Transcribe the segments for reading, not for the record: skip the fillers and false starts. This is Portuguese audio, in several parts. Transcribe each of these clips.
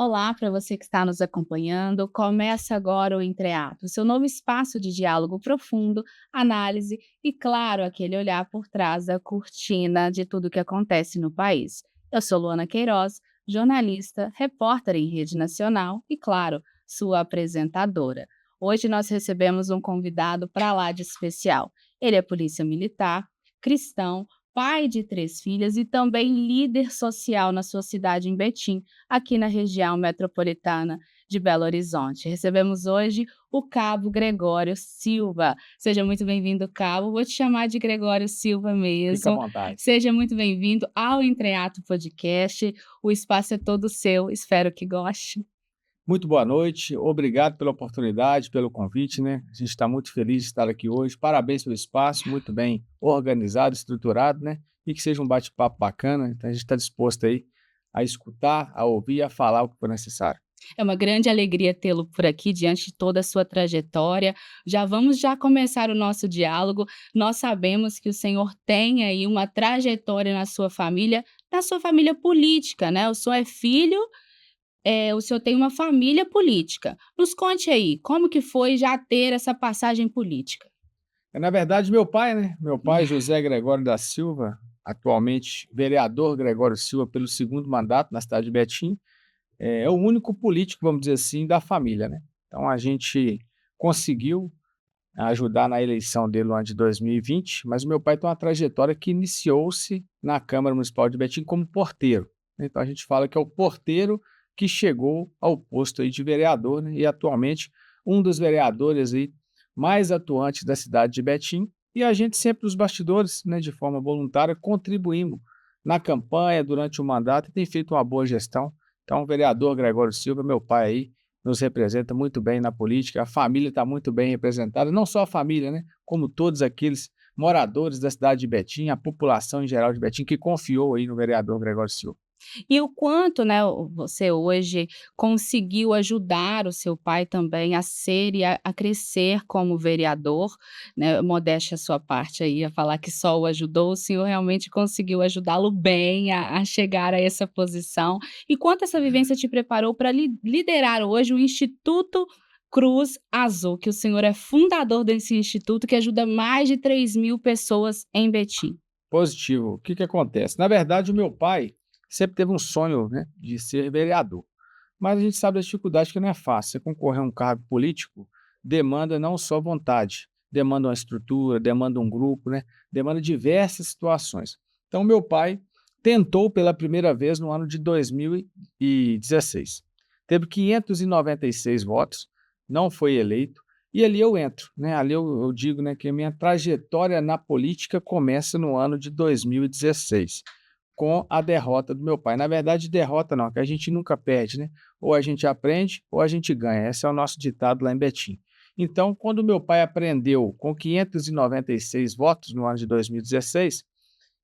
Olá para você que está nos acompanhando. Começa agora o Entreato, seu novo espaço de diálogo profundo, análise e, claro, aquele olhar por trás da cortina de tudo que acontece no país. Eu sou Luana Queiroz, jornalista, repórter em rede nacional e, claro, sua apresentadora. Hoje nós recebemos um convidado para lá de especial. Ele é polícia militar, cristão, pai de 3 filhas e também líder social na sua cidade em Betim, aqui na região metropolitana de Belo Horizonte. Recebemos hoje o Cabo Gregório Silva. Seja muito bem-vindo, Cabo. Vou te chamar de Gregório Silva Fica à mesmo. vontade. Seja muito bem-vindo ao Entreato Podcast. O espaço é todo seu. Espero que goste. Muito boa noite, obrigado pela oportunidade, pelo convite, né? A gente está muito feliz de estar aqui hoje. Parabéns pelo espaço, muito bem organizado, estruturado, né? E que seja um bate-papo bacana. Então a gente está disposto aí a escutar, a ouvir e a falar o que for necessário. É uma grande alegria tê-lo por aqui diante de toda a sua trajetória. Já vamos começar o nosso diálogo. Nós sabemos que o senhor tem aí uma trajetória na sua família política, né? O senhor é filho, o senhor tem uma família política. Nos conte aí, como que foi já ter essa passagem política? Na verdade, meu pai, né? Meu pai, José Gregório da Silva, atualmente vereador Gregório Silva pelo segundo mandato na cidade de Betim, é o único político, vamos dizer assim, da família, né? Então a gente conseguiu ajudar na eleição dele no ano de 2020, mas o meu pai tem uma trajetória que iniciou-se na Câmara Municipal de Betim como porteiro, né. Então a gente fala que é o porteiro que chegou ao posto aí de vereador, né, e atualmente um dos vereadores aí mais atuantes da cidade de Betim, e a gente sempre nos bastidores, né, de forma voluntária, contribuindo na campanha, durante o mandato e tem feito uma boa gestão. Então o vereador Gregório Silva, meu pai aí, nos representa muito bem na política, a família está muito bem representada, não só a família, né, como todos aqueles moradores da cidade de Betim, a população em geral de Betim que confiou aí no vereador Gregório Silva. E o quanto, né, você hoje conseguiu ajudar o seu pai também a ser e a crescer como vereador, né, modéstia à sua parte aí, a falar que só o ajudou, o senhor realmente conseguiu ajudá-lo bem a chegar a essa posição. E quanto essa vivência te preparou para liderar hoje o Instituto Cruz Azul, que o senhor é fundador desse instituto que ajuda mais de 3.000 pessoas em Betim? Positivo. O que que acontece? Na verdade, o meu pai sempre teve um sonho, né, de ser vereador, mas a gente sabe da dificuldade que não é fácil. Você concorrer a um cargo político demanda não só vontade, demanda uma estrutura, demanda um grupo, né, demanda diversas situações. Então, meu pai tentou pela primeira vez no ano de 2016. Teve 596 votos, não foi eleito, e ali eu entro, né, ali eu digo, né, que a minha trajetória na política começa no ano de 2016, com a derrota do meu pai. Na verdade, derrota não, que a gente nunca perde, né, ou a gente aprende ou a gente ganha, esse é o nosso ditado lá em Betim. Então, quando meu pai aprendeu com 596 votos no ano de 2016,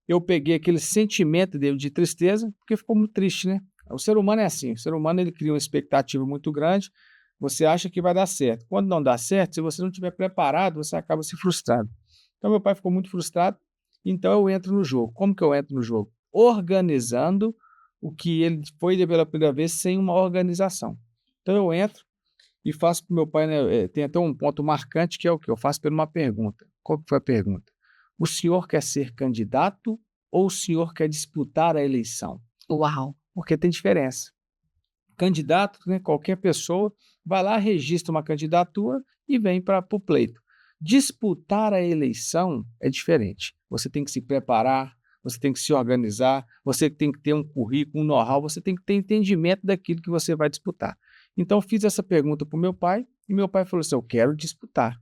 eu peguei aquele sentimento dele de tristeza, porque ficou muito triste, né. O ser humano é assim, o ser humano ele cria uma expectativa muito grande, você acha que vai dar certo. Quando não dá certo, se você não estiver preparado, você acaba se frustrando. Então meu pai ficou muito frustrado, então eu entro no jogo. Como que eu entro no jogo? Organizando o que ele foi pela primeira vez sem uma organização. Então eu entro e faço para o meu pai, né, tem até um ponto marcante que é o que eu faço por uma pergunta. Qual que foi a pergunta? O senhor quer ser candidato ou o senhor quer disputar a eleição? Uau! Porque tem diferença. Candidato, né, qualquer pessoa vai lá, registra uma candidatura e vem para o pleito. Disputar a eleição é diferente. Você tem que se preparar, você tem que se organizar, você tem que ter um currículo, um know-how, você tem que ter entendimento daquilo que você vai disputar. Então, fiz essa pergunta para o meu pai e meu pai falou assim: eu quero disputar.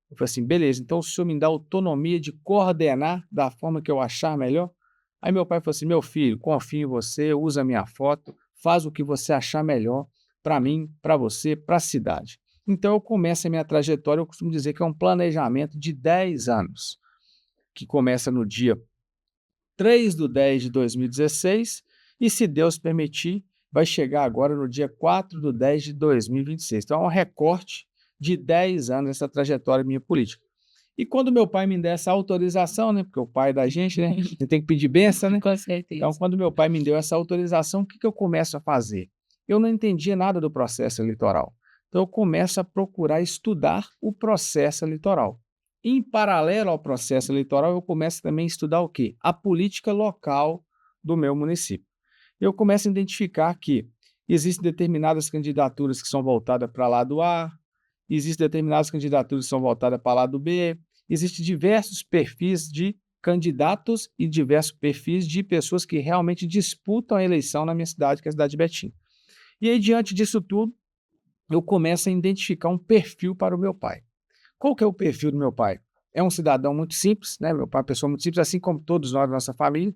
Eu falei assim: beleza, então o senhor me dá autonomia de coordenar da forma que eu achar melhor? Aí meu pai falou assim: meu filho, confio em você, usa a minha foto, faz o que você achar melhor para mim, para você, para a cidade. Então eu começo a minha trajetória, eu costumo dizer que é um planejamento de 10 anos, que começa no dia 3/10 de 2016 e, se Deus permitir, vai chegar agora no dia 4/10 de 2026. Então é um recorte de 10 anos essa trajetória minha política. E quando meu pai me der essa autorização, né, porque o pai da gente, né, a gente tem que pedir benção, né. Com Então certeza. quando meu pai me deu essa autorização, o que que eu começo a fazer? eu não entendia nada do processo eleitoral. Então eu começo a procurar estudar o processo eleitoral. Em paralelo ao processo eleitoral, eu começo também a estudar o quê? A política local do meu município. Eu começo a identificar que existem determinadas candidaturas que são voltadas para lado A, existem determinadas candidaturas que são voltadas para lado B, existem diversos perfis de candidatos e diversos perfis de pessoas que realmente disputam a eleição na minha cidade, que é a cidade de Betim. E aí, diante disso tudo, eu começo a identificar um perfil para o meu pai. Qual que é o perfil do meu pai? É um cidadão muito simples, né? Meu pai é uma pessoa muito simples, assim como todos nós, nossa família,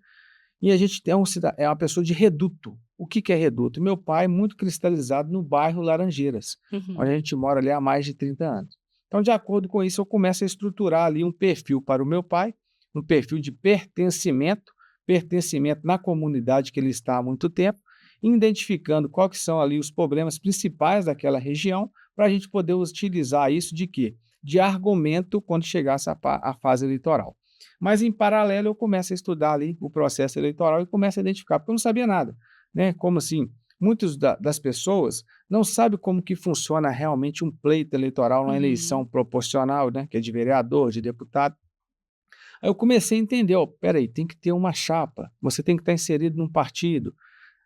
e a gente é uma pessoa de reduto. O que que é reduto? Meu pai é muito cristalizado no bairro Laranjeiras, onde Uhum. a gente mora ali há mais de 30 anos. Então, de acordo com isso, eu começo a estruturar ali um perfil para o meu pai, um perfil de pertencimento, pertencimento na comunidade que ele está há muito tempo, identificando quais que são ali os problemas principais daquela região, para a gente poder utilizar isso de quê? De argumento quando chegasse a fase eleitoral. Mas, em paralelo, eu começo a estudar ali o processo eleitoral e começo a identificar, porque eu não sabia nada, né? Como assim? Muitas das pessoas não sabem como que funciona realmente um pleito eleitoral, uma eleição Uhum. proporcional, né? Que é de vereador, de deputado. Aí eu comecei a entender, ó, peraí, tem que ter uma chapa, você tem que estar inserido num partido.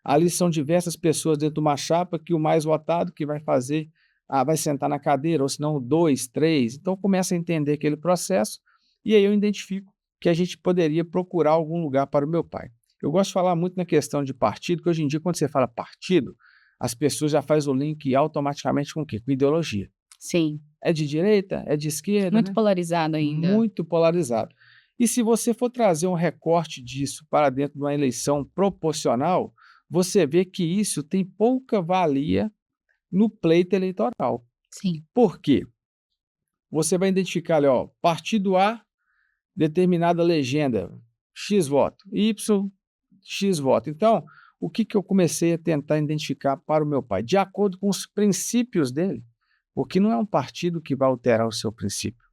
Ali são diversas pessoas dentro de uma chapa que o mais votado que vai fazer, vai sentar na cadeira, ou senão 2, 3. Então começa a entender aquele processo, e aí eu identifico que a gente poderia procurar algum lugar para o meu pai. Eu gosto de falar muito na questão de partido, que hoje em dia quando você fala partido, as pessoas já fazem o link automaticamente com o quê? Com ideologia. Sim, É de direita, é de esquerda, muito né? polarizado ainda. Muito polarizado. E se você for trazer um recorte disso para dentro de uma eleição proporcional, você vê que isso tem pouca valia no pleito eleitoral. Sim. Por quê? Você vai identificar ali, ó, partido A, determinada legenda, X voto, Y, X voto. Então, o que que eu comecei a tentar identificar para o meu pai? De acordo com os princípios dele, porque não é um partido que vai alterar o seu princípio,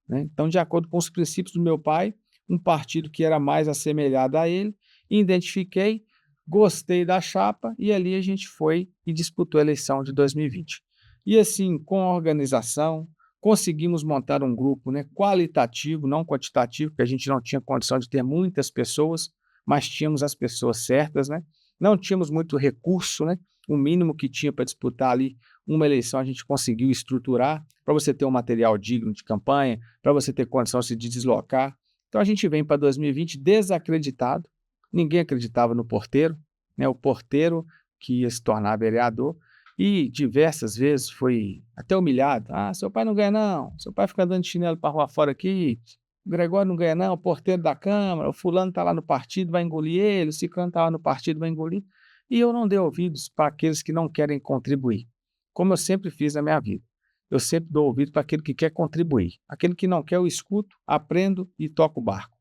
né? Então, de acordo com os princípios do meu pai, um partido que era mais assemelhado a ele, identifiquei, gostei da chapa e ali a gente foi e disputou a eleição de 2020. E assim, com a organização, conseguimos montar um grupo, né, qualitativo, não quantitativo, porque a gente não tinha condição de ter muitas pessoas, mas tínhamos as pessoas certas, né? Não tínhamos muito recurso, né? O mínimo que tinha para disputar ali uma eleição a gente conseguiu estruturar para você ter um material digno de campanha, para você ter condição de se deslocar. Então a gente vem para 2020 desacreditado, ninguém acreditava no porteiro, né? O porteiro que ia se tornar vereador, e diversas vezes foi até humilhado. Ah, seu pai não ganha não, seu pai fica andando de chinelo para rua fora aqui, o Gregório não ganha não, o porteiro da Câmara, o fulano está lá no partido, vai engolir ele, o ciclano está lá no partido, vai engolir. E eu não dei ouvidos para aqueles que não querem contribuir, como eu sempre fiz na minha vida. Eu sempre dou ouvido para aquele que quer contribuir. Aquele que não quer, eu escuto, aprendo e toco o barco.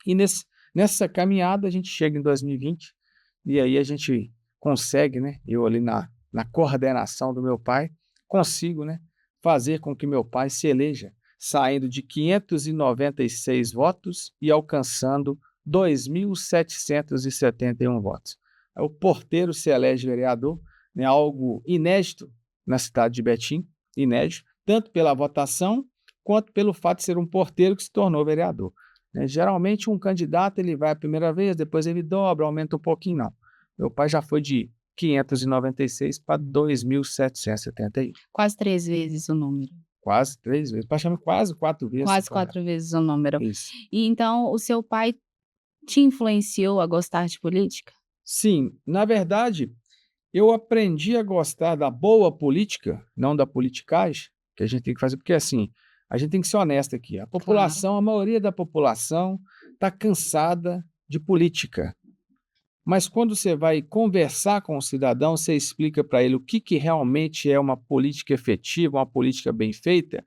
E nessa caminhada a gente chega em 2020 e aí a gente consegue, né? Eu ali na coordenação do meu pai, consigo, né? Fazer com que meu pai se eleja, saindo de 596 votos e alcançando 2.771 votos. Aí o porteiro se elege vereador, né? Algo inédito na cidade de Betim, inédito, tanto pela votação quanto pelo fato de ser um porteiro que se tornou vereador, né? Geralmente um candidato ele vai a primeira vez, depois ele dobra, aumenta um pouquinho, não. Meu pai já foi de 596 para 2.771, Quase 3 vezes o número. quase 3 vezes, praticamente quase 4 vezes se Quase for olhar. 4 vezes o número. Isso. E então o seu pai te influenciou a gostar de política? Sim, na verdade, eu aprendi a gostar da boa política, não da politicagem, que a gente tem que fazer, porque assim, a gente tem que ser honesto aqui, a Claro. população, a maioria da população está cansada de política. Mas quando você vai conversar com o cidadão, você explica para ele o que que realmente é uma política efetiva, uma política bem feita,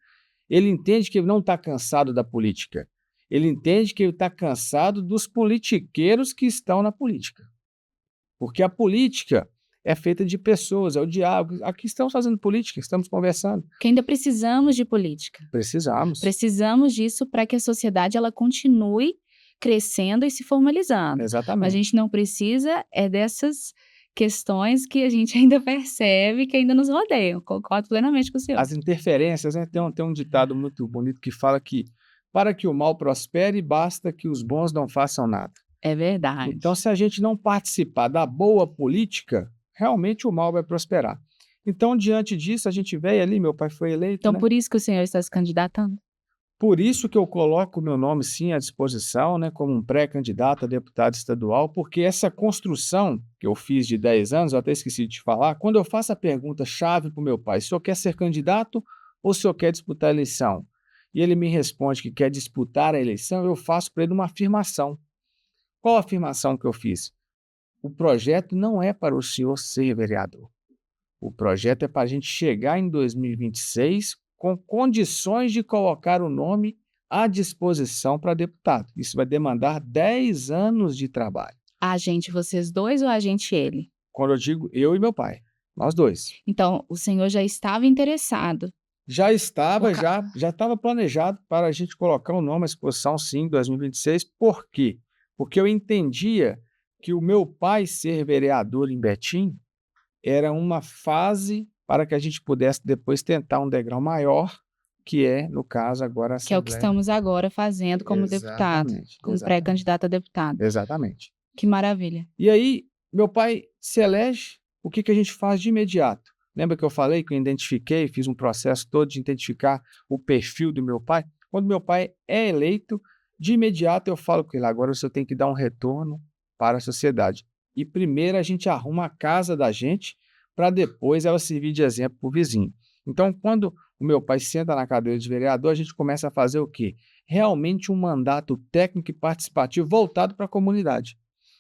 ele entende que ele não está cansado da política. Ele entende que ele está cansado dos politiqueiros que estão na política. Porque a política é feita de pessoas, é o diálogo. Aqui estamos fazendo política, estamos conversando. Porque ainda precisamos de política. Precisamos. Precisamos disso para que a sociedade ela continue crescendo e se formalizando. Mas a Exatamente. gente não precisa é dessas questões que a gente ainda percebe que ainda nos rodeiam. Concordo plenamente com o senhor. As interferências, né, tem um ditado muito bonito que fala que: "Para que o mal prospere, basta que os bons não façam nada". É Então, verdade. se a gente não participar da boa política, realmente o mal vai prosperar. Então, diante disso, a gente veio ali, meu pai foi eleito, Então né. por isso que o senhor está se candidatando? Por isso que eu coloco o meu nome sim à disposição, né, como um pré-candidato a deputado estadual, porque essa construção que eu fiz de 10 anos, eu até esqueci de te falar, quando eu faço a pergunta chave para o meu pai: "O senhor quer ser candidato ou o senhor quer disputar a eleição?", e ele me responde que quer disputar a eleição, eu faço para ele uma afirmação. Qual a afirmação que eu fiz? O projeto não é para o senhor ser vereador. O projeto é para a gente chegar em 2026 com condições de colocar o nome à disposição para deputado. Isso vai demandar 10 anos de trabalho. A gente vocês 2 ou a gente ele? Quando eu digo eu e meu pai, nós 2. Então o senhor já estava interessado Já por estava, ca já estava planejado para a gente colocar o nome à disposição sim, em 2026. Por quê? Porque eu entendia que o meu pai ser vereador em Betim era uma fase para que a gente pudesse depois tentar um degrau maior, que é, no caso, agora a que é o que Assembleia. estamos agora fazendo como deputado, Exatamente, como exatamente, pré-candidato a deputado. exatamente. Que maravilha. E aí, meu pai se elege, o que que a gente faz de imediato? Lembra que eu falei que eu identifiquei, fiz um processo todo de identificar o perfil do meu pai? Quando meu pai é eleito, de imediato eu falo com ele: "Agora o senhor tem que dar um retorno para a sociedade. E primeiro a gente arruma a casa da gente, para depois ela servir de exemplo para o vizinho". Então, quando o meu pai senta na cadeira de vereador, a gente começa a fazer o quê? Realmente um mandato técnico e participativo voltado para a comunidade.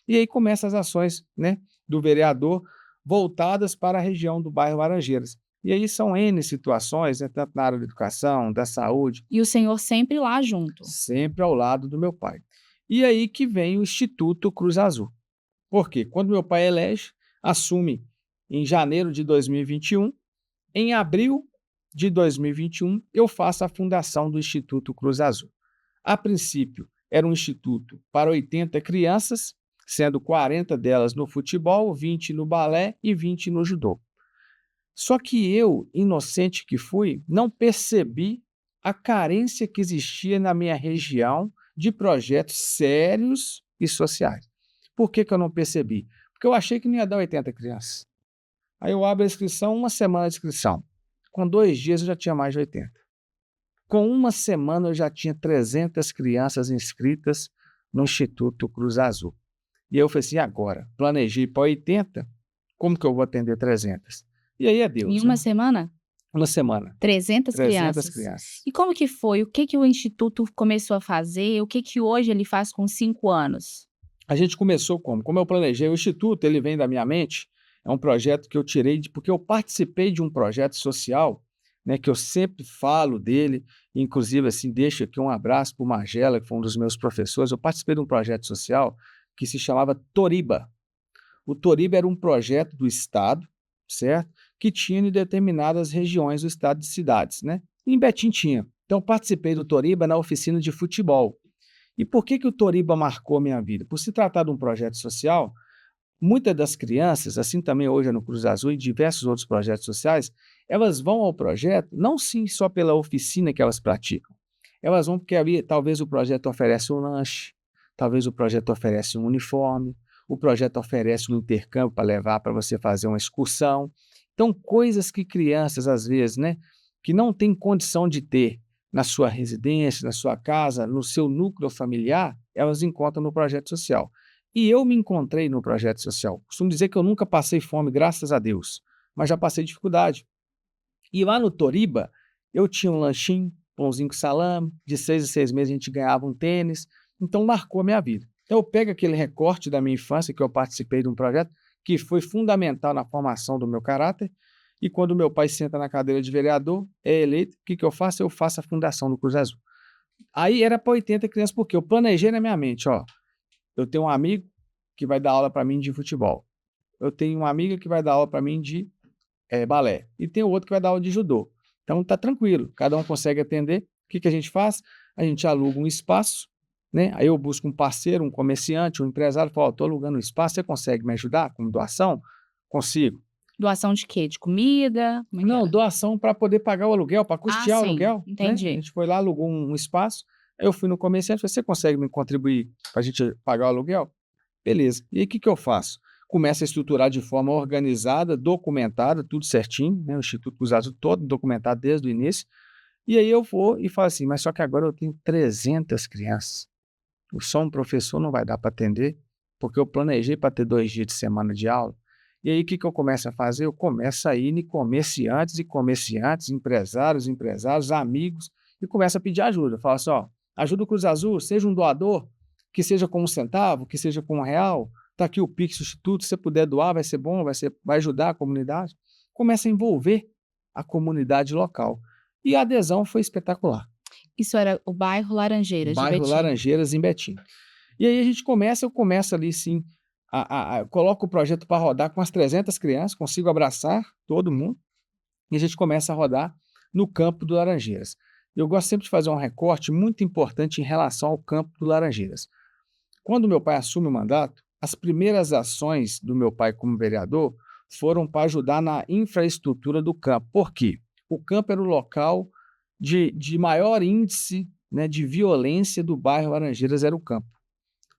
E aí começam as ações, né, do vereador voltadas para a região do bairro Laranjeiras. E aí são N situações, né, tanto na área da educação, da saúde, E o senhor sempre lá junto. sempre ao lado do meu pai. E aí que vem o Instituto Cruz Azul. Por quê? Quando meu pai elege, assume em janeiro de 2021, em abril de 2021, eu faço a fundação do Instituto Cruz Azul. A princípio, era um instituto para 80 crianças, sendo 40 delas no futebol, 20 no balé e 20 no judô. Só que eu, inocente que fui, não percebi a carência que existia na minha região de projetos sérios e sociais. Por que que eu não percebi? Porque eu achei que não ia dar 80 crianças. Aí eu abro a inscrição, uma semana de inscrição. Com 2 dias eu já tinha mais de 80. Com uma semana eu já tinha 300 crianças inscritas no Instituto Cruz Azul. E eu falei assim: "E agora? Planejei para 80, como que eu vou atender 300?". E aí é Em Deus, uma né. semana, Uma semana, 300 300 crianças. crianças. E como que foi? O que que o instituto começou a fazer? O que que hoje ele faz com 5 anos? A gente começou como? Como eu planejei, o instituto, ele vem da minha mente, é um projeto que eu tirei de porque eu participei de um projeto social, né, que eu sempre falo dele, inclusive, assim, deixo aqui um abraço para o Magela, que foi um dos meus professores. Eu participei de um projeto social que se chamava Toriba. O Toriba era um projeto do estado, certo, que tinha em determinadas regiões do estado de cidades, né. Em Betim tinha. Então eu participei do Toriba na oficina de futebol. E por que que o Toriba marcou a minha vida? Por se tratar de um projeto social, muitas das crianças, assim também hoje é no Cruz Azul e diversos outros projetos sociais, elas vão ao projeto não sim só pela oficina que elas praticam. Elas vão porque ali talvez o projeto oferece um lanche, talvez o projeto oferece um uniforme, o projeto oferece um intercâmbio para levar para você fazer uma excursão. Então, coisas que crianças, às vezes, né, que não têm condição de ter na sua residência, na sua casa, no seu núcleo familiar, elas encontram no projeto social. E eu me encontrei no projeto social. Costumo dizer que eu nunca passei fome, graças a Deus, mas já passei dificuldade. E lá no Toriba, eu tinha um lanchinho, pãozinho com salame, de 6 em 6 meses a gente ganhava um tênis, então marcou a minha vida. Então eu pego aquele recorte da minha infância, que eu participei de um projeto, que foi fundamental na formação do meu caráter, e quando meu pai senta na cadeira de vereador, é eleito, o que que eu faço? Eu faço a fundação do Cruz Azul. Aí era para 80 crianças, porque eu planejei na minha mente, ó, eu tenho um amigo que vai dar aula para mim de futebol, eu tenho uma amiga que vai dar aula para mim de balé. E tem o outro que vai dar aula de judô. Então tá tranquilo, cada um consegue atender. O que que a gente faz? A gente aluga um espaço, né? Aí eu busco um parceiro, um comerciante, um empresário, falo: "Ó, tô alugando um espaço, você consegue me ajudar com doação?". Consigo. Doação de quê? De comida? Como é que Não, era? doação para poder pagar o aluguel, para Ah, custear o sim, aluguel, né. A entendi. gente foi lá, alugou um espaço, aí eu fui no comerciante e falei: "Você consegue me contribuir para a gente pagar o aluguel?" Beleza. E aí o que que eu faço? Começo a estruturar de forma organizada, documentada, tudo certinho, né, o Instituto Cruz Azul todo documentado desde o início, e aí eu vou e falo assim: "Mas só que agora eu tenho 300 crianças, só um professor não vai dar para atender, porque eu planejei para ter 2 dias de semana de aula." E aí o que que eu começo a fazer? Eu começo a ir em comerciantes e comerciantes, empresários, empresários, amigos, e começo a pedir ajuda. Eu falo assim: "Ó, ajuda o Cruz Azul, seja um doador, que seja com 1 centavo, que seja com R$ 1, tá aqui o Pix do instituto, se você puder doar vai ser bom, vai ajudar a comunidade." Começa a envolver a comunidade local. E a adesão foi espetacular. Isso era o bairro Laranjeiras de Bairro Betim. Laranjeiras, em Betim. E aí eu começo ali sim, coloco o projeto para rodar com as 300 crianças, consigo abraçar todo mundo, e a gente começa a rodar no campo do Laranjeiras. Eu gosto sempre de fazer um recorte muito importante em relação ao campo do Laranjeiras. Quando meu pai assume o mandato, as primeiras ações do meu pai como vereador foram para ajudar na infraestrutura do campo. Por quê? O campo era o local de maior índice, né, de violência do bairro Laranjeiras, era o campo.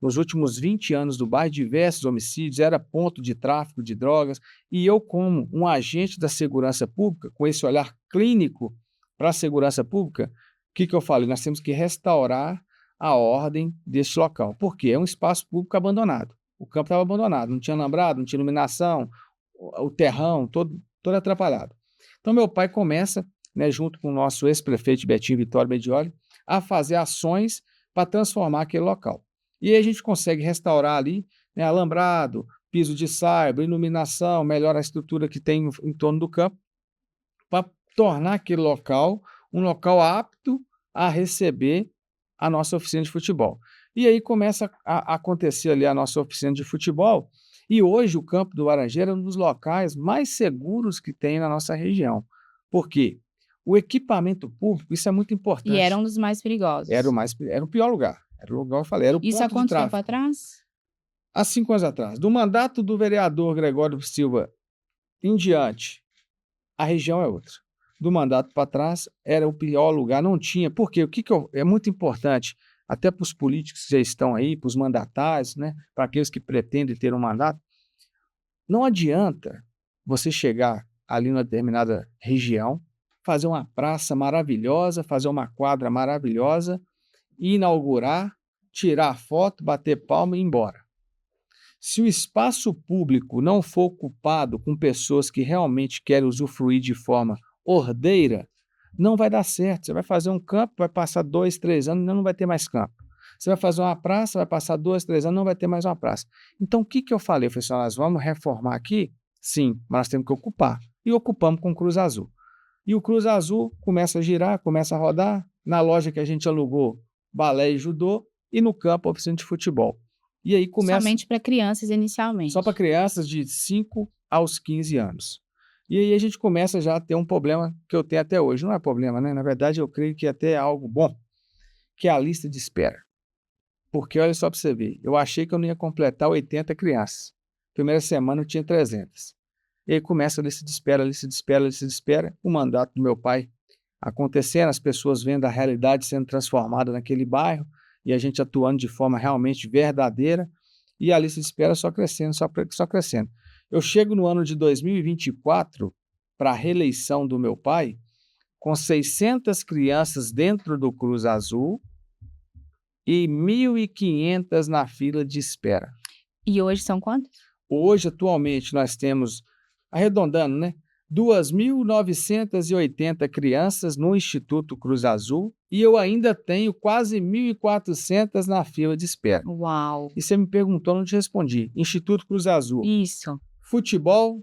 Nos últimos 20 anos do bairro, diversos homicídios, era ponto de tráfico de drogas, e eu, como um agente da segurança pública, com esse olhar clínico para a segurança pública, o que que eu falei? Nós temos que restaurar a ordem deste local, porque é um espaço público abandonado. O campo estava abandonado, não tinha alambrado, não tinha iluminação, o terrão todo atrapalhado. Então meu pai começa, né, junto com o nosso ex-prefeito Betinho Vitório Medioli, a fazer ações para transformar aquele local. E aí a gente consegue restaurar ali, né, alambrado, piso de saibro, iluminação, melhora a estrutura que tem em torno do campo, para tornar aquele local um local apto a receber a nossa oficina de futebol. E aí começa a acontecer ali a nossa oficina de futebol, e hoje o campo do Laranjeira é um dos locais mais seguros que tem na nossa região. Por quê? O equipamento público, isso é muito E era importante. um dos mais perigosos. Era o pior lugar, era o lugar que eu falei, era o Isso há ponto de quanto tempo tráfego. atrás? Há 5 anos atrás, do mandato do vereador Gregório Silva em diante, a região é outra. Do mandato para trás, era o pior lugar, não tinha. Por quê? O que que eu é muito importante, até para os políticos que já estão aí, para os mandatários, né, para aqueles que pretendem ter um mandato, não adianta você chegar ali numa determinada região, fazer uma praça maravilhosa, fazer uma quadra maravilhosa, inaugurar, tirar foto, bater palma e ir embora. Se o espaço público não for ocupado com pessoas que realmente querem usufruir de forma ordeira, não vai dar certo. Você vai fazer um campo, vai passar 2, 3 anos, não vai ter mais campo. Você vai fazer uma praça, vai passar 2, 3 anos, não vai ter mais uma praça. Então, o que que eu falei? Eu falei assim: "Nós vamos reformar aqui? Sim, mas nós temos que ocupar." E ocupamos com o Cruz Azul. E o Cruz Azul começa a girar, começa a rodar. Na loja que a gente alugou, balé e judô, e no campo, oficina de futebol. E aí começa Somente para crianças só para inicialmente. crianças de 5 aos 15 anos. E aí a gente começa já a ter um problema que eu tenho até hoje. Não é problema, né, na verdade eu creio que até é algo bom, que é a lista de espera. Porque olha só para você ver, eu achei que eu não ia completar 80 crianças. Primeira semana eu tinha 300. E aí começa a lista de espera, lista de espera, lista de espera. O mandato do meu pai acontecendo, as pessoas vendo a realidade sendo transformada naquele bairro, e a gente atuando de forma realmente verdadeira, e a lista de espera só crescendo, só crescendo. Eu chego no ano de 2024 para a reeleição do meu pai, com 600 crianças dentro do Cruz Azul e 1.500 na fila de espera. E hoje são quantos? Hoje, atualmente, nós temos, arredondando, né, 2.980 crianças no Instituto Cruz Azul, e eu ainda tenho quase 1.400 na fila de espera. Uau! E você me perguntou, não te respondi. Instituto Cruz Azul: Isso. futebol,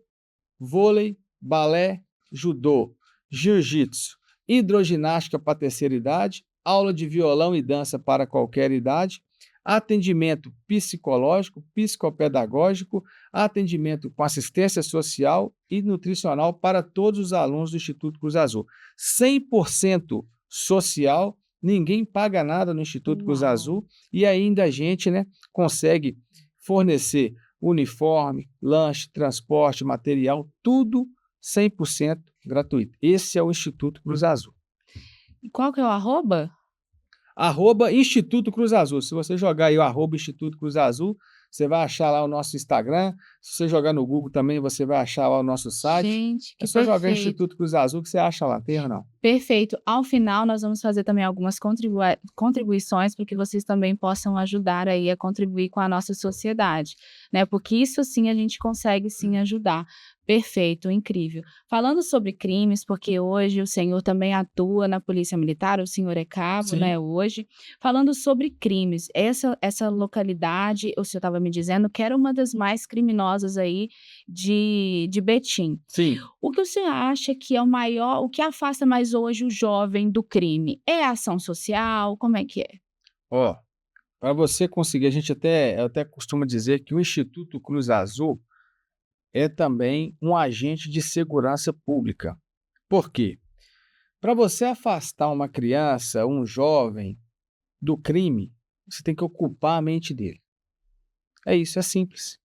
vôlei, balé, judô, jiu-jitsu, hidroginástica para terceira idade, aula de violão e dança para qualquer idade, atendimento psicológico, psicopedagógico, atendimento com assistência social e nutricional para todos os alunos do Instituto Cruz Azul. 100% social, ninguém paga nada no Instituto Cruz Uau! Azul, e ainda a gente, né, consegue fornecer uniforme, lanche, transporte, material, tudo 100% gratuito. Esse é o Instituto Cruz Azul. E qual que é o arroba? @Instituto Cruz Azul. Se você jogar aí o @Instituto Cruz Azul, você vai achar lá o nosso Instagram. Se você jogar no Google também, você vai achar lá o nosso site. Gente, É que só jogar perfeito. Instituto Cruz Azul que você acha lá, tem erro não. Perfeito. Ao final, nós vamos fazer também algumas contribuições para que vocês também possam ajudar aí a contribuir com a nossa sociedade, né? Porque isso sim a gente consegue sim ajudar. Perfeito, incrível. Falando sobre crimes, porque hoje o senhor também atua na Polícia Militar, o senhor é cabo, Sim, né, hoje. Falando sobre crimes, essa localidade, o senhor estava me dizendo que era uma das mais criminosas aí de Betim. sim. O que o senhor acha que é o que afasta mais hoje o jovem do crime? É a ação social? Como é que é? Ó, para você conseguir, eu até costumo dizer que o Instituto Cruz Azul é também um agente de segurança pública. Por quê? Para você afastar uma criança, um jovem do crime, você tem que ocupar a mente dele. É isso, é simples.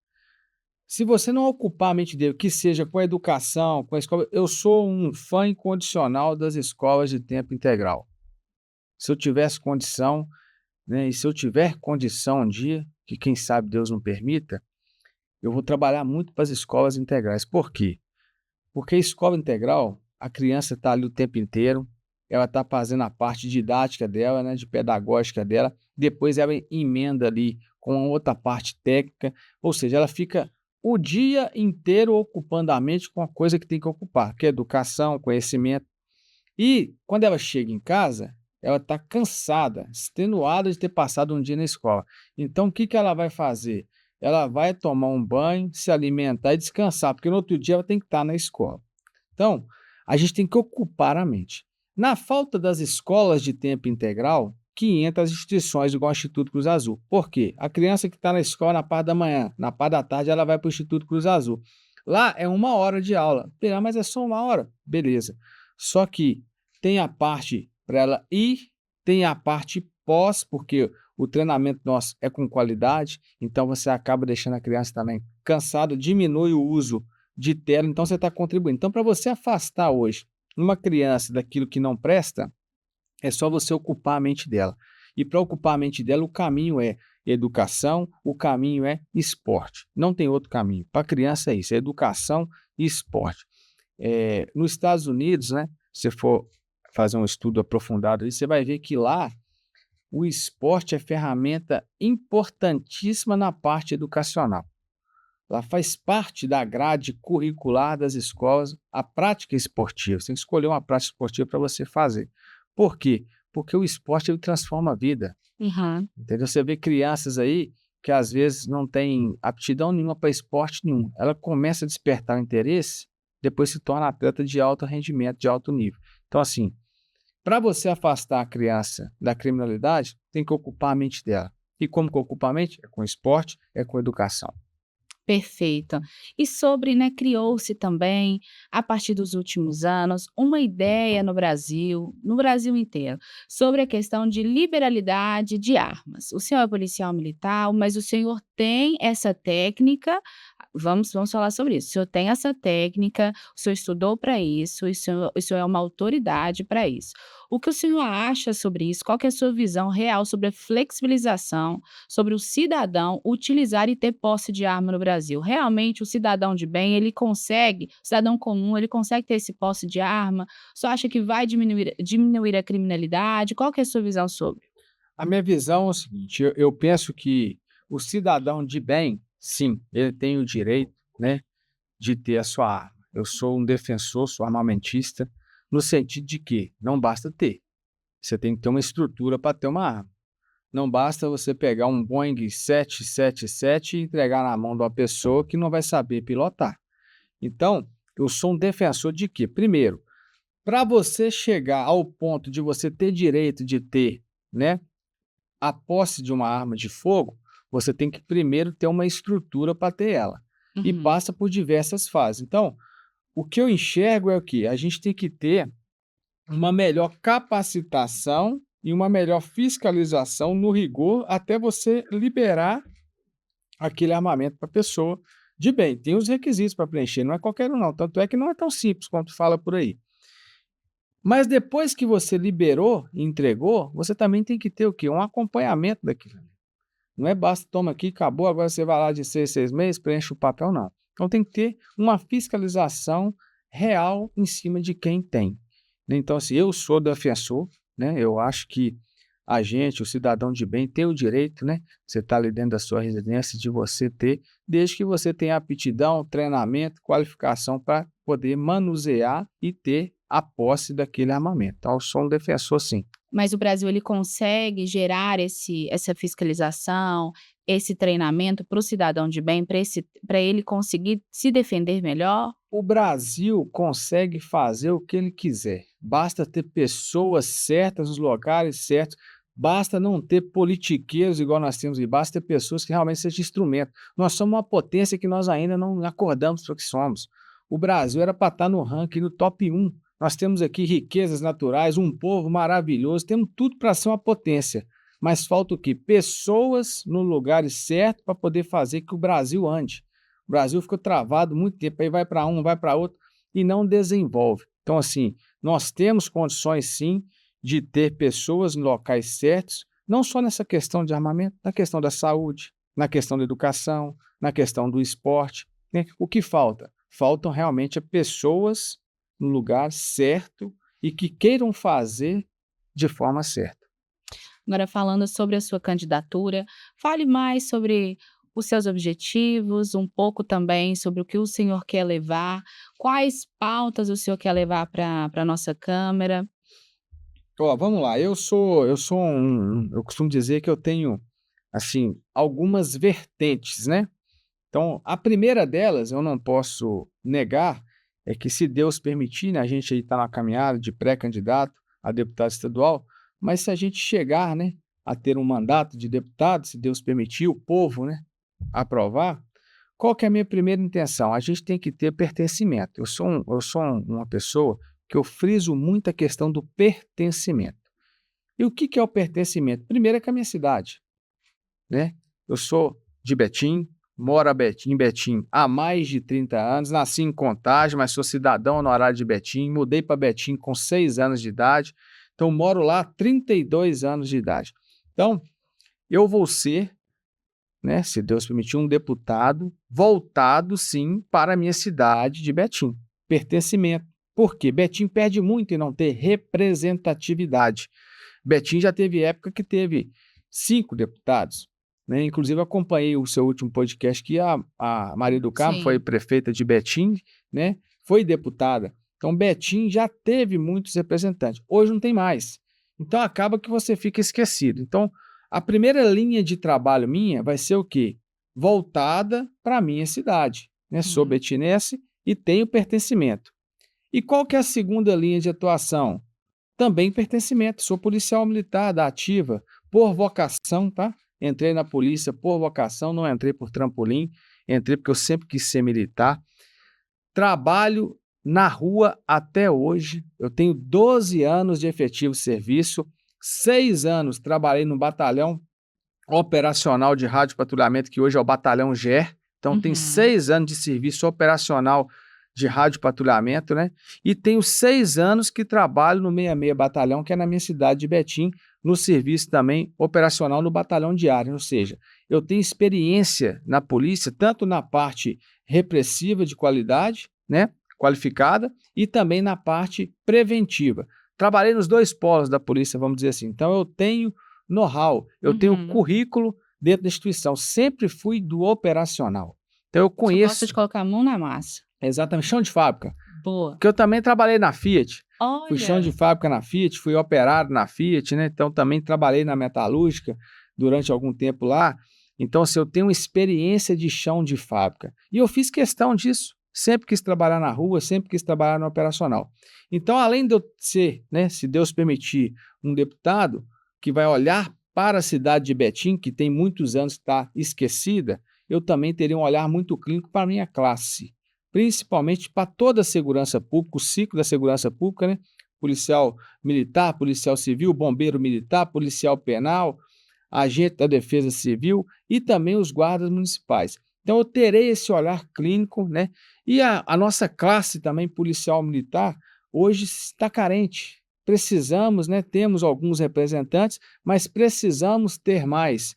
Se você não ocupar a mente dele, que seja com a educação, com a escola, eu sou um fã incondicional das escolas de tempo integral. Se eu tivesse condição, né, e se eu tiver condição um dia, que quem sabe Deus não permita, eu vou trabalhar muito para as escolas integrais. Por quê? Porque a escola integral, a criança está ali o tempo inteiro, ela está fazendo a parte didática dela, né, de pedagógica dela, depois ela emenda ali com a outra parte técnica, ou seja, ela fica o dia inteiro ocupando a mente com a coisa que tem que ocupar, que é educação, conhecimento. E quando ela chega em casa, ela está cansada, extenuada de ter passado um dia na escola. Então, o que que ela vai fazer? Ela vai tomar um banho, se alimentar e descansar, porque no outro dia ela tem que estar na escola. Então, a gente tem que ocupar a mente. Na falta das escolas de tempo integral, que entra as instituições igual o Instituto Cruz Azul. Por quê? A criança que está na escola na parte da manhã, na parte da tarde, ela vai para o Instituto Cruz Azul. Lá é 1 hora de aula. "Ah, mas é só 1 hora." Beleza. Só que tem a parte para ela ir, tem a parte pós, porque o treinamento nosso é com qualidade, então você acaba deixando a criança também cansada, diminui o uso de tela, então você está contribuindo. Então, para você afastar hoje uma criança daquilo que não presta, é só você ocupar a mente dela. E para ocupar a mente dela, o caminho é educação, o caminho é esporte. Não tem outro caminho. Para a criança é isso, é educação e esporte. Nos Estados Unidos, né, se você for fazer um estudo aprofundado, aí, você vai ver que lá o esporte é ferramenta importantíssima na parte educacional. Lá faz parte da grade curricular das escolas a prática esportiva. Você tem que escolher uma prática esportiva para você fazer. Por quê? Porque o esporte ele transforma a vida. Uhum. Entendeu? Você vê crianças aí que às vezes não têm aptidão nenhuma para esporte nenhum. Ela começa a despertar o interesse, depois se torna atleta de alto rendimento, de alto nível. Então, assim, para você afastar a criança da criminalidade, tem que ocupar a mente dela. E como que ocupa a mente? É com esporte, é com educação. Perfeito. E sobre, né, criou-se também, a partir dos últimos anos, uma ideia no Brasil inteiro, sobre a questão de liberalidade de armas. O senhor é policial militar, mas o senhor tem essa técnica, vamos falar sobre isso. O senhor tem essa técnica, o senhor estudou para isso, o senhor é uma autoridade para isso. O que o senhor acha sobre isso? Qual que é a sua visão real sobre a flexibilização, sobre o cidadão utilizar e ter posse de arma no Brasil? Realmente o cidadão de bem, o cidadão comum, ele consegue ter esse posse de arma? Só acha que vai diminuir a criminalidade? Qual que é a sua visão sobre? A minha visão é o seguinte, eu penso que o cidadão de bem, sim, ele tem o direito, né, de ter a sua arma. Eu sou um defensor, sou armamentista, no sentido de que não basta ter, você tem que ter uma estrutura para ter uma arma. Não basta você pegar um Boeing 777 e entregar na mão de uma pessoa que não vai saber pilotar. Então, eu sou um defensor de que, primeiro, para você chegar ao ponto de você ter direito de ter, né, a posse de uma arma de fogo, você tem que primeiro ter uma estrutura para ter ela. E Uhum. passa por diversas fases. Então, o que eu enxergo é o que? A gente tem que ter uma melhor capacitação e uma melhor fiscalização no rigor até você liberar aquele armamento para a pessoa de bem. Tem os requisitos para preencher, não é qualquer um não, tanto é que não é tão simples quanto fala por aí. Mas depois que você liberou e entregou, você também tem que ter o quê? Um acompanhamento daquilo. Não é basta, toma aqui, acabou, agora você vai lá de 6 meses, preenche o papel, não. Então tem que ter uma fiscalização real em cima de quem tem. Então, assim, eu sou defensor, né? Eu acho que a gente, o cidadão de bem, tem o direito, né? Você está ali dentro da sua residência, de você ter, desde que você tenha aptidão, treinamento, qualificação para poder manusear e ter a posse daquele armamento. Então, eu sou um defensor, sim. Mas o Brasil ele consegue gerar essa fiscalização, esse treinamento para o cidadão de bem, para ele conseguir se defender melhor? O Brasil consegue fazer o que ele quiser. Basta ter pessoas certas nos locais certos. Basta não ter politiqueiros igual nós temos e basta ter pessoas que realmente sejam instrumento. Nós somos uma potência que nós ainda não acordamos para o que somos. O Brasil era para estar no ranking, no top 1. Nós temos aqui riquezas naturais, um povo maravilhoso, temos tudo para ser uma potência. Mas falta o quê? Pessoas no lugar certo para poder fazer que o Brasil ande. O Brasil ficou travado muito tempo, aí vai para um, vai para outro e não desenvolve. Então, assim, nós temos condições sim de ter pessoas em locais certos, não só nessa questão de armamento, na questão da saúde, na questão da educação, na questão do esporte, né? O que falta? Faltam realmente pessoas no lugar certo e que queiram fazer de forma certa. Agora falando sobre a sua candidatura, fale mais sobre os seus objetivos, um pouco também sobre o que o senhor quer levar, quais pautas o senhor quer levar para a nossa Câmara. Ó, vamos lá, eu sou eu costumo dizer que eu tenho, assim, algumas vertentes, né. Então, a primeira delas, eu não posso negar, é que se Deus permitir, né, a gente aí está na caminhada de pré-candidato a deputado estadual, mas se a gente chegar, né, a ter um mandato de deputado, se Deus permitir, o povo, né, aprovar, qual que é a minha primeira intenção? A gente tem que ter pertencimento. Uma pessoa que eu friso muito a questão do pertencimento. E o que que é o pertencimento? Primeiro é com a minha cidade, né? Eu sou de Betim, moro em Betim há mais de 30 anos, nasci em Contagem, mas sou cidadão honorário de Betim, mudei para Betim com 6 anos de idade, então moro lá há 32 anos de idade. Então, eu vou ser, né, se Deus permitir, um deputado voltado, sim, para a minha cidade de Betim. Pertencimento. Por quê? Betim perde muito em não ter representatividade. Betim já teve época que teve 5 deputados, né? Inclusive, eu acompanhei o seu último podcast que a Maria do Carmo foi Sim. prefeita de Betim, né? Foi deputada. Então, Betim já teve muitos representantes. Hoje não tem mais. Então, acaba que você fica esquecido. Então, a primeira linha de trabalho minha vai ser o quê? Voltada para a minha cidade, né? Sou Uhum. betinense e tenho pertencimento. E qual que é a segunda linha de atuação? Também pertencimento. Sou policial militar da ativa, por vocação, tá? Entrei na polícia por vocação, não entrei por trampolim, entrei porque eu sempre quis ser militar. Trabalho na rua até hoje. Eu tenho 12 anos de efetivo serviço, 6 anos trabalhei no batalhão operacional de rádio patrulhamento, que hoje é o Batalhão GER. Então, tem Uhum. 6 anos de serviço operacional de rádio patrulhamento, né? E tenho 6 anos que trabalho no 66 Batalhão, que é na minha cidade de Betim, no serviço também operacional no Batalhão Diário. Ou seja, eu tenho experiência na polícia, tanto na parte repressiva de qualidade, né? Qualificada, e também na parte preventiva. Trabalhei nos dois polos da polícia, vamos dizer assim. Então, eu tenho know-how, eu tenho Uhum. currículo dentro da instituição, sempre fui do operacional. Então eu O senhor gosta de conheço colocar a mão na massa. exatamente chão de fábrica, Boa. porque eu também trabalhei na Fiat, fui chão de Olha. fábrica na Fiat, fui operário na Fiat, né, então também trabalhei na metalúrgica durante algum tempo lá, então assim, eu tenho experiência de chão de fábrica, e eu fiz questão disso, sempre quis trabalhar na rua, sempre quis trabalhar no operacional. Então além de eu ser, né, se Deus permitir, um deputado que vai olhar para a cidade de Betim, que tem muitos anos que está esquecida, eu também teria um olhar muito clínico para a minha classe, principalmente para toda a segurança pública, o ciclo da segurança pública, né? Policial militar, policial civil, bombeiro militar, policial penal, agente da Defesa Civil e também os guardas municipais. Então eu terei esse olhar clínico, né, e a nossa classe também policial militar hoje está carente. Precisamos, né, temos alguns representantes, mas precisamos ter mais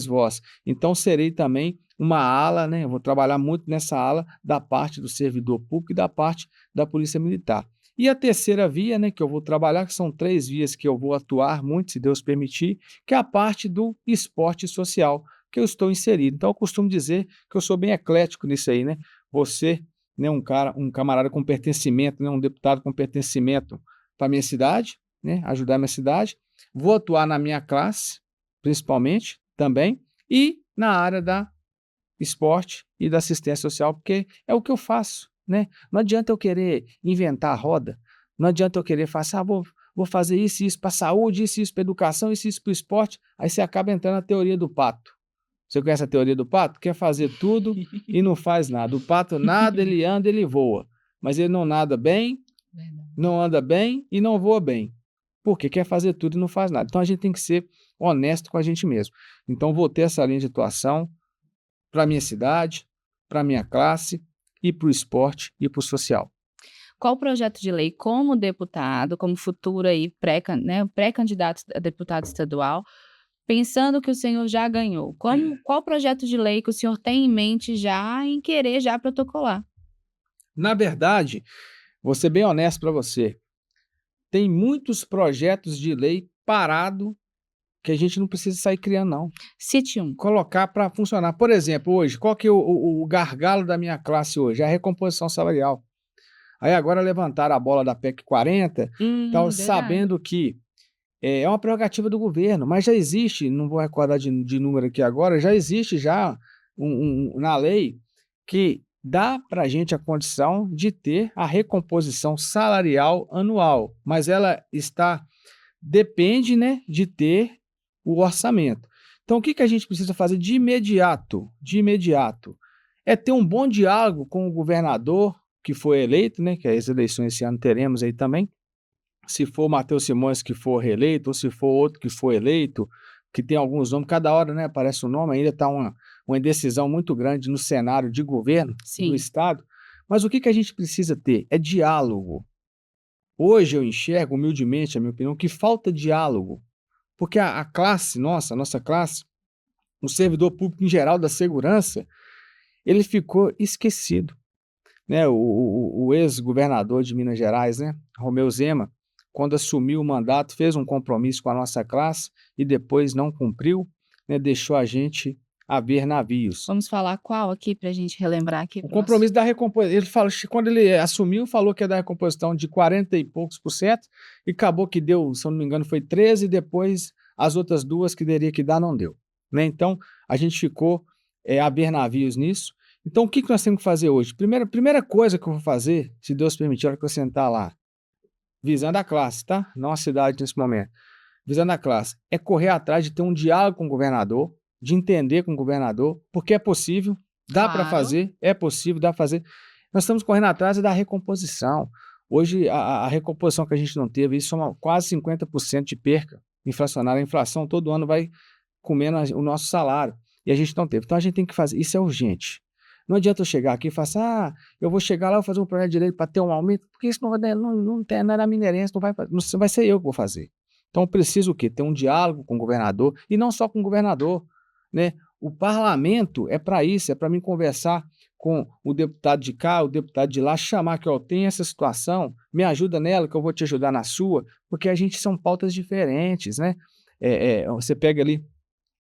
voz. Então serei também uma ala, né, eu vou trabalhar muito nessa ala da parte do servidor público e da parte da polícia militar. E a terceira via, né, que eu vou trabalhar, que são 3 vias que eu vou atuar muito, se Deus permitir, que é a parte do esporte social, que eu estou inserido. Então eu costumo dizer que eu sou bem eclético nisso aí, né. Você, né, um camarada com pertencimento, né, um deputado com pertencimento para minha cidade, né, ajudar a minha cidade. Vou atuar na minha classe, principalmente, também, e na área da esporte e da assistência social, porque é o que eu faço, né. Não adianta eu querer inventar a roda, não adianta eu querer falar assim: "Ah, vou fazer isso e isso para a saúde, isso e isso para a educação, isso e isso para o esporte", aí você acaba entrando na teoria do pato. Você conhece a teoria do pato? Quer fazer tudo e não faz nada. O pato nada, ele anda, ele voa, mas ele não nada bem, Verdade. não anda bem e não voa bem. Porque quer fazer tudo e não faz nada. Então a gente tem que ser honesto com a gente mesmo. Então vou ter essa linha de atuação para a minha cidade, para a minha classe e para o esporte e para o social. Qual projeto de lei como deputado, como futuro aí né, pré-candidato a deputado estadual, pensando que o senhor já ganhou, qual projeto de lei que o senhor tem em mente já em querer já protocolar? Na verdade, vou ser bem honesto para você, tem muitos projetos de lei parado que a gente não precisa sair criando não. Cite um. Colocar para funcionar. Por exemplo, hoje, qual que é o gargalo da minha classe hoje? É a recomposição salarial. Aí agora levantaram a bola da PEC 40, tal, Verdade. sabendo que é uma prerrogativa do governo, mas já existe, não vou recordar de número aqui agora, já existe já na lei que dá para a gente a condição de ter a recomposição salarial anual, mas ela depende, né, de ter o orçamento. Então o que que a gente precisa fazer de imediato, é ter um bom diálogo com o governador que foi eleito, né, que as eleições esse ano teremos aí também, se for Matheus Simões que for reeleito ou se for outro que for eleito, que tem alguns nomes, cada hora, né, aparece um nome, ainda está uma indecisão muito grande no cenário de governo do Sim. estado, mas o que que a gente precisa ter? É diálogo. Hoje eu enxergo, humildemente, a minha opinião, que falta diálogo, porque a classe nossa, a nossa classe, o servidor público em geral da segurança, ele ficou esquecido, né. O ex-governador de Minas Gerais, né, Romeu Zema, quando assumiu o mandato, fez um compromisso com a nossa classe e depois não cumpriu, né, deixou a gente a ver navios. Vamos falar qual aqui para a gente relembrar aqui O para o nosso. compromisso da recomposição, ele falou, quando ele assumiu, falou que ia dar recomposição de 40 e poucos por cento, e acabou que deu, se eu não me engano, foi 13, e depois as outras 2 que teria que dar não deu, né. Então, a gente ficou, a ver navios nisso. Então o que que nós temos que fazer hoje? Primeira coisa que eu vou fazer, se Deus permitir, a hora que eu sentar lá, visando a classe, tá, não a cidade nesse momento, visando a classe, é correr atrás de ter um diálogo com o governador, de entender com o governador, porque é possível, dá para Claro. fazer, é possível, dá para fazer. Nós estamos correndo atrás da recomposição. Hoje a recomposição que a gente não teve, isso soma quase 50% de perca inflacionária. A inflação todo ano vai comendo o nosso salário, e a gente não teve. Então a gente tem que fazer, isso é urgente. Não adianta eu chegar aqui e falar assim: "Ah, eu vou chegar lá, vou fazer um projeto de lei para ter um aumento", porque isso não é da mineirense, não vai ser eu que vou fazer. Então preciso o quê? Ter um diálogo com o governador, e não só com o governador, né. O parlamento é para isso, é para mim conversar com o deputado de cá, o deputado de lá, chamar que: "Ó, tem essa situação, me ajuda nela que eu vou te ajudar na sua", porque a gente são pautas diferentes, né. Você pega ali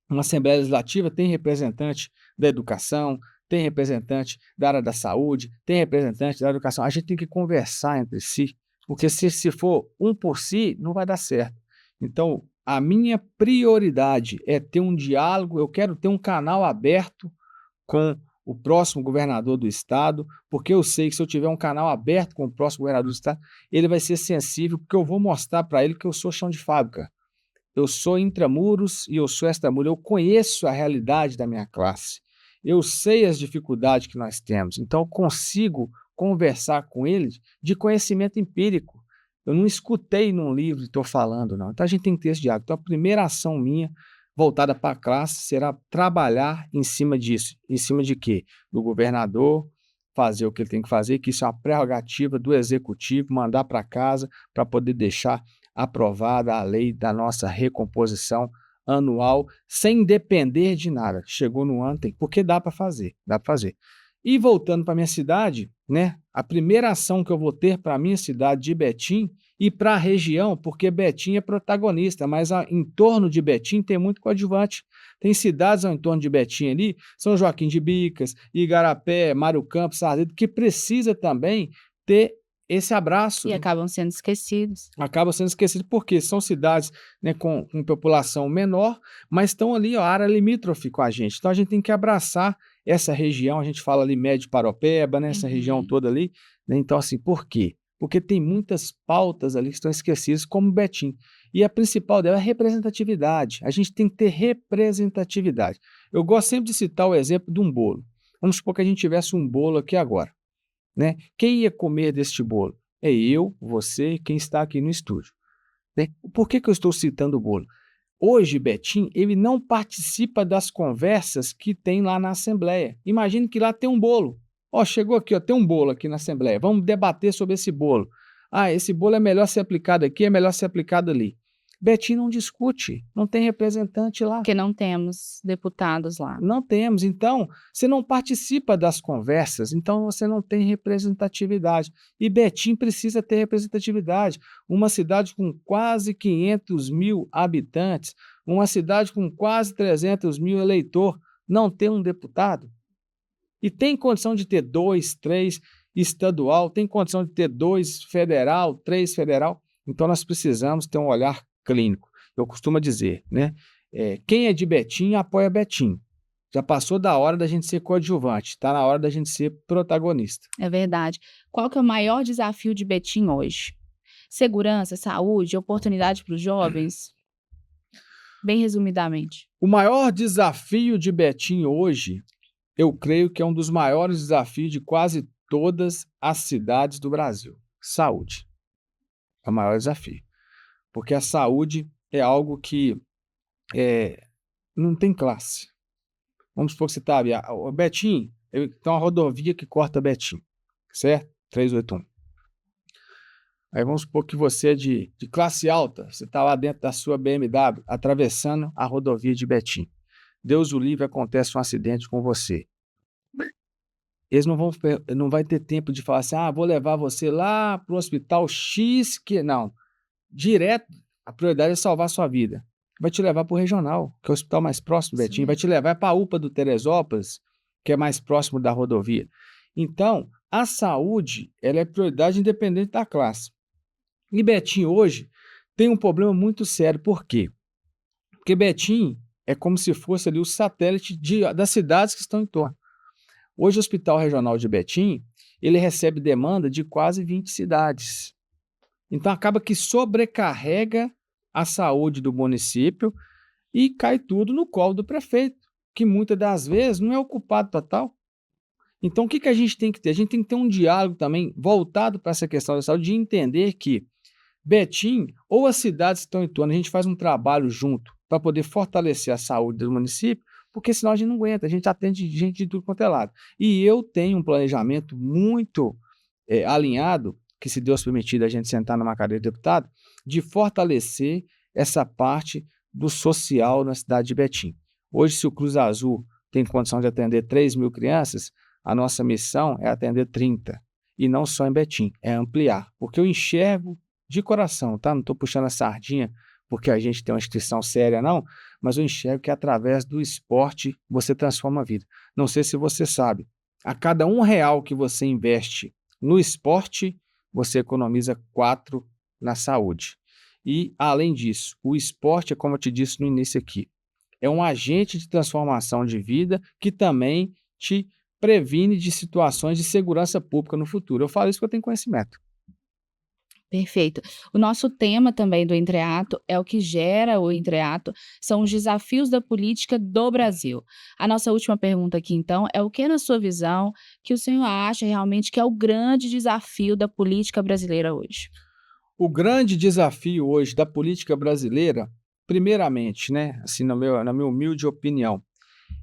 uma Assembleia Legislativa, tem representante da educação, tem representante da área da saúde, tem representante da educação. A gente tem que conversar entre si, porque se for um por si, não vai dar certo. Então, a minha prioridade é ter um diálogo, eu quero ter um canal aberto com o próximo governador do estado, porque eu sei que se eu tiver um canal aberto com o próximo governador do estado, ele vai ser sensível, porque eu vou mostrar para ele que eu sou chão de fábrica. Eu sou intramuros e eu sou extramuros, eu conheço a realidade da minha classe, eu sei as dificuldades que nós temos, então eu consigo conversar com eles de conhecimento empírico. Eu não escutei num livro e estou falando, não. Então a gente tem que ter esse diálogo. Então a primeira ação minha, voltada para a classe, será trabalhar em cima disso. Em cima de quê? Do governador fazer o que ele tem que fazer, que isso é uma prerrogativa do executivo, mandar para casa para poder deixar aprovada a lei da nossa recomposição anual, sem depender de nada. Chegou no ano, tem, porque dá para fazer, dá para fazer. E voltando para minha cidade, né? A primeira ação que eu vou ter para a minha cidade de Betim e para a região, porque Betim é protagonista, mas em torno de Betim tem muito coadjuvante. Tem cidades ao entorno de Betim ali, São Joaquim de Bicas, Igarapé, Mário Campos, Sarzedo, que precisa também ter esse E abraço. acabam sendo esquecidos. Acaba sendo esquecido porque são cidades, né, com população menor, mas estão ali, ó, área limítrofe com a gente. Então a gente tem que abraçar essa região, a gente fala ali Médio Paropeba, né, essa região Uhum. toda ali, né? Então assim, por quê? Porque tem muitas pautas ali que estão esquecidas, como Betim. E a principal dela é a representatividade. A gente tem que ter representatividade. Eu gosto sempre de citar o exemplo de um bolo. Vamos supor que a gente tivesse um bolo aqui agora, né? Quem ia comer deste bolo? É eu, você e quem está aqui no estúdio, né? Por que que eu estou citando o bolo? Hoje, Betim, ele não participa das conversas que tem lá na Assembleia. Imagine que lá tem um bolo. Ó, chegou aqui, ó, tem um bolo aqui na Assembleia. Vamos debater sobre esse bolo. Ah, esse bolo é melhor ser aplicado aqui, é melhor ser aplicado ali. Betim não discute, não tem representante lá. Porque não temos deputados lá. Não temos. Então, você não participa das conversas, então você não tem representatividade. E Betim precisa ter representatividade. Uma cidade com quase 500.000 habitantes, uma cidade com quase 300.000 eleitores, não tem um deputado? E tem condição de ter 2, 3 estadual, tem condição de ter 2 federal, 3 federal? Então nós precisamos ter um olhar clínico. Eu costumo dizer, né? Quem é de Betim apoia Betim. Já passou da hora da gente ser coadjuvante, está na hora da gente ser protagonista. É verdade. Qual que é o maior desafio de Betim hoje? Segurança, saúde, oportunidade para os jovens? Bem resumidamente. O maior desafio de Betim hoje, eu creio que é um dos maiores desafios de quase todas as cidades do Brasil. Saúde. É o maior desafio. Porque a saúde é algo que não tem classe. Vamos supor que você está ali, o Betim, tem uma rodovia que corta Betim, certo? 381. Aí vamos supor que você é de classe alta, você está lá dentro da sua BMW, atravessando a rodovia de Betim. Deus o livre, acontece um acidente com você. Eles não vai ter tempo de falar assim, vou levar você lá para o hospital X, que não. Direto, a prioridade é salvar a sua vida. Vai te levar para o regional, que é o hospital mais próximo do Isso Betim, vai te mesmo. levar para a UPA do Teresópolis, que é mais próximo da rodovia. Então, a saúde, ela é prioridade independente da classe. E Betim hoje tem um problema muito sério. Por quê? Porque Betim é como se fosse ali o satélite das cidades que estão em torno. Hoje o Hospital Regional de Betim, ele recebe demanda de quase 20 cidades. Então acaba que sobrecarrega a saúde do município e cai tudo no colo do prefeito, que muitas das vezes não é o culpado total. Então o que a gente tem que ter? A gente tem que ter um diálogo também voltado para essa questão da saúde, de entender que Betim ou as cidades que estão em torno, a gente faz um trabalho junto para poder fortalecer a saúde do município, porque senão a gente não aguenta, a gente atende gente de tudo quanto é lado. E eu tenho um planejamento muito alinhado, que se Deus permitir a gente sentar numa cadeira de deputado, de fortalecer essa parte do social na cidade de Betim. Hoje, se o Cruz Azul tem condição de atender 3.000 crianças, a nossa missão é atender 30. E não só em Betim, é ampliar. Porque eu enxergo de coração, tá? Não estou puxando a sardinha porque a gente tem uma instituição séria, não, mas eu enxergo que através do esporte você transforma a vida. Não sei se você sabe, a cada R$ 1 que você investe no esporte, você economiza 4 na saúde. E, além disso, o esporte, como eu te disse no início aqui, é um agente de transformação de vida que também te previne de situações de segurança pública no futuro. Eu falo isso porque eu tenho conhecimento. Perfeito. O nosso tema também do Entreato é o que gera o Entreato, são os desafios da política do Brasil. A nossa última pergunta aqui, então, é o que, na sua visão, que o senhor acha realmente que é o grande desafio da política brasileira hoje? O grande desafio hoje da política brasileira, primeiramente, né, assim, na minha humilde opinião,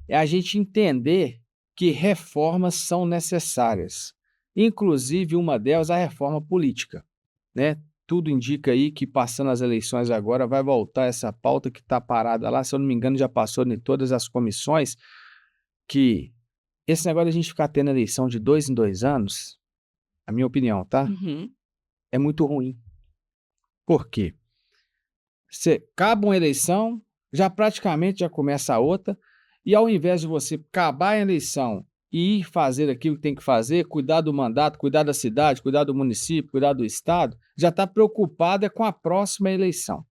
é a gente entender que reformas são necessárias, inclusive uma delas a reforma política, né. Tudo indica aí que passando as eleições agora vai voltar essa pauta que está parada lá, se eu não me engano já passou em todas as comissões, que esse negócio de a gente ficar tendo eleição de 2 em 2 anos, a minha opinião, tá, Uhum. é muito ruim. Por quê? Você acaba uma eleição, já praticamente já começa a outra, e ao invés de você acabar a eleição e ir fazer aquilo que tem que fazer, cuidar do mandato, cuidar da cidade, cuidar do município, cuidar do estado, já está preocupada com a próxima eleição.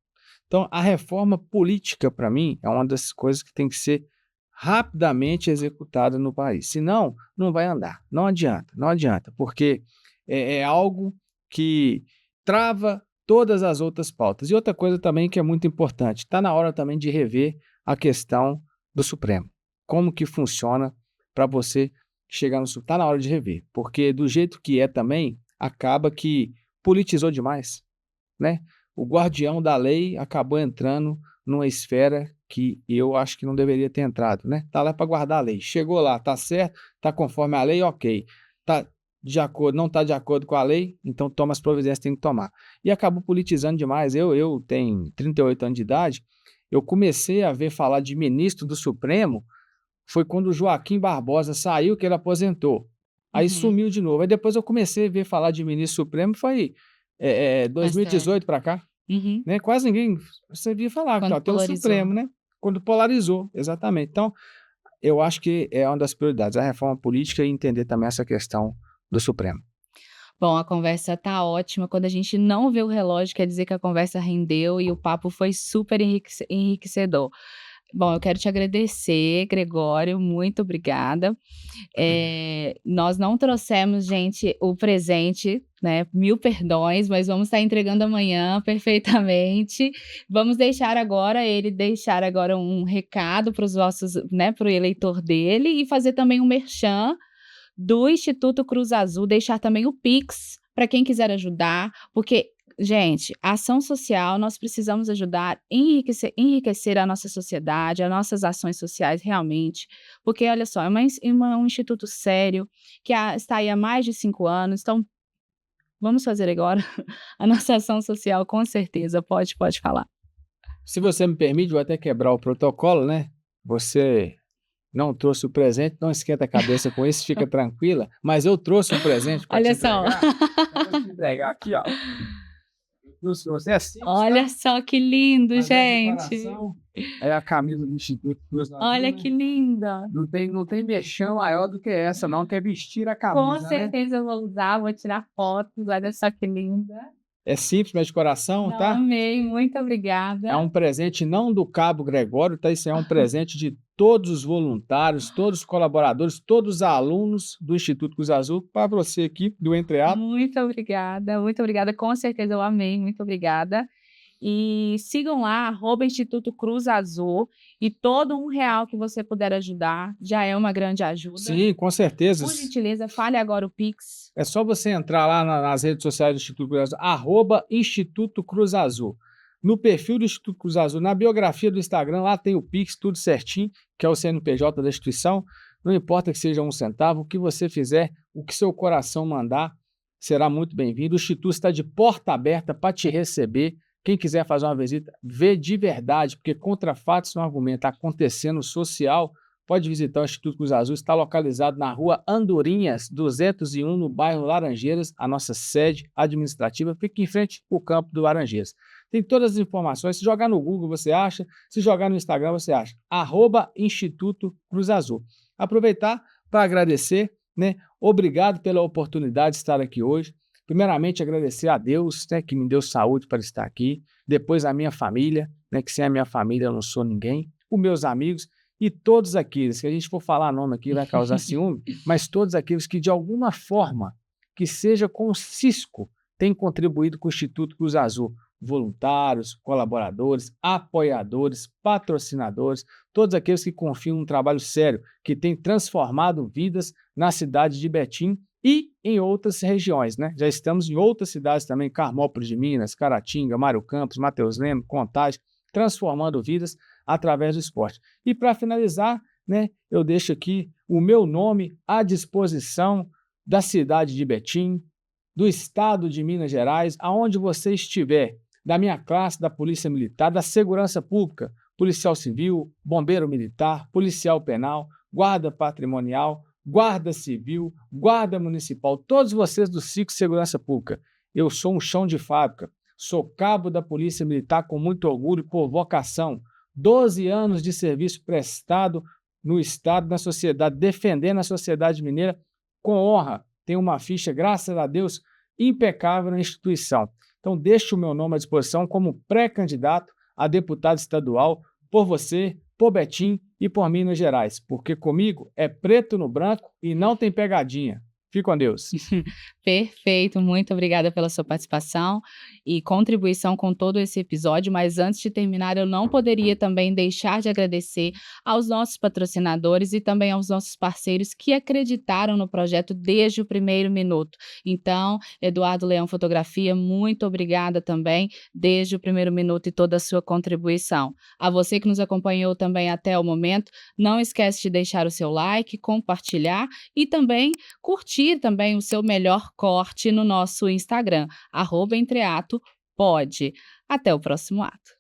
Então, a reforma política, para mim, é uma das coisas que tem que ser rapidamente executada no país. Senão, não vai andar. Não adianta, não adianta, porque é algo que trava todas as outras pautas. E outra coisa também que é muito importante, está na hora também de rever a questão do Supremo. Como que funciona para você chegar no Supremo? Está na hora de rever, porque do jeito que é também, acaba que politizou demais, né? O guardião da lei acabou entrando numa esfera que eu acho que não deveria ter entrado, né? Tá lá para guardar a lei. Chegou lá, tá certo, tá conforme a lei, ok. Tá de acordo, não tá de acordo com a lei, então toma as providências que tem que tomar. E acabou politizando demais. Eu tenho 38 anos de idade, eu comecei a ver falar de ministro do Supremo, foi quando o Joaquim Barbosa saiu, que ele aposentou. Aí Uhum. sumiu de novo. Aí depois eu comecei a ver falar de ministro supremo, foi Mais velho. 2018 para cá, Uhum. né? Quase ninguém você via falar que Quando ó, tem o polarizou. Supremo, né? Quando polarizou, exatamente. Então, eu acho que é uma das prioridades, a reforma política e entender também essa questão do Supremo. Bom, a conversa tá ótima, quando a gente não vê o relógio, quer dizer que a conversa rendeu e o papo foi super enriquecedor. Bom, eu quero te agradecer, Gregório, muito obrigada. Nós não trouxemos, gente, o presente, né, mil perdões, mas vamos estar entregando amanhã perfeitamente. Vamos deixar agora um recado para os nossos, né, para o eleitor dele e fazer também um merchan do Instituto Cruz Azul, deixar também o Pix para quem quiser ajudar, porque, gente, a ação social nós precisamos ajudar, enriquecer a nossa sociedade, as nossas ações sociais realmente, porque olha só, um instituto sério, que está aí há mais de 5 anos, então vamos fazer agora a nossa ação social com certeza, pode falar. Se você me permite, vou até quebrar o protocolo, né? Você não trouxe o presente, não esquenta a cabeça com isso, fica tranquila, mas eu trouxe um presente para te Olha só, entregar. Eu vou te entregar aqui, ó. Você é simples, tá? olha só que lindo, Mas é de gente. coração. É a camisa do Instituto Cruz Azul, Olha né? que linda. Não tem mexão maior do que essa, não, que é vestir a Com camisa, né? certeza eu vou usar, vou tirar fotos, olha só que linda. É simples, mas de coração, Não, tá? amei, muito É obrigada. um presente não do Cabo Gregório, tá? Isso é um presente de todos os voluntários, todos os colaboradores, todos os alunos do Instituto Cruz Azul, para você aqui do Entreato. Muito obrigada, com certeza eu amei, muito obrigada. E sigam lá, @Instituto Cruz Azul, e todo R$ 1 que você puder ajudar, já é uma grande ajuda. Sim, com certeza. Por gentileza, fale agora o Pix. É só você entrar lá nas redes sociais do Instituto Cruz Azul, @Instituto Cruz Azul. No perfil do Instituto Cruz Azul, na biografia do Instagram, lá tem o Pix, tudo certinho, que é o CNPJ da instituição. Não importa que seja 1 centavo, o que você fizer, o que seu coração mandar, será muito bem-vindo. O Instituto está de porta aberta para te receber. Quem quiser fazer uma visita, vê de verdade, porque contra fatos não argumenta, acontecendo social. Pode visitar o Instituto Cruz Azul, está localizado na rua Andorinhas, 201, no bairro Laranjeiras. A nossa sede administrativa fica em frente ao campo do Laranjeiras. Tem todas as informações, se jogar no Google você acha, se jogar no Instagram você acha, @Instituto Cruz Azul. Aproveitar para agradecer, né? Obrigado pela oportunidade de estar aqui hoje. Primeiramente agradecer a Deus, né, que me deu saúde para estar aqui, depois a minha família, né, que sem a minha família eu não sou ninguém, os meus amigos, e todos aqueles, que a gente for falar nome aqui vai causar ciúme, mas todos aqueles que de alguma forma, que seja com o cisco, têm contribuído com o Instituto Cruz Azul, voluntários, colaboradores, apoiadores, patrocinadores, todos aqueles que confiam num trabalho sério, que tem transformado vidas na cidade de Betim e em outras regiões, né? Já estamos em outras cidades também, Carmópolis de Minas, Caratinga, Mário Campos, Mateus Leme, Contagem, transformando vidas através do esporte. E para finalizar, né, eu deixo aqui o meu nome à disposição da cidade de Betim, do estado de Minas Gerais, aonde você estiver, da minha classe, da Polícia Militar, da Segurança Pública, policial civil, bombeiro militar, policial penal, guarda patrimonial, guarda civil, guarda municipal, todos vocês do ciclo de segurança pública. Eu sou um chão de fábrica, sou cabo da Polícia Militar com muito orgulho e por vocação. 12 anos de serviço prestado no Estado, na sociedade, defendendo a sociedade mineira com honra. Tenho uma ficha, graças a Deus, impecável na instituição. Então, deixo o meu nome à disposição como pré-candidato a deputado estadual por você, por Betim e por Minas Gerais, porque comigo é preto no branco e não tem pegadinha. Fique com Deus. Perfeito, muito obrigada pela sua participação e contribuição com todo esse episódio, mas antes de terminar, eu não poderia também deixar de agradecer aos nossos patrocinadores e também aos nossos parceiros que acreditaram no projeto desde o primeiro minuto. Então, Eduardo Leão Fotografia, muito obrigada também desde o primeiro minuto e toda a sua contribuição. A você que nos acompanhou também até o momento, não esquece de deixar o seu like, compartilhar e também curtir também o seu melhor corte no nosso Instagram, @entreatopod. Até o próximo ato.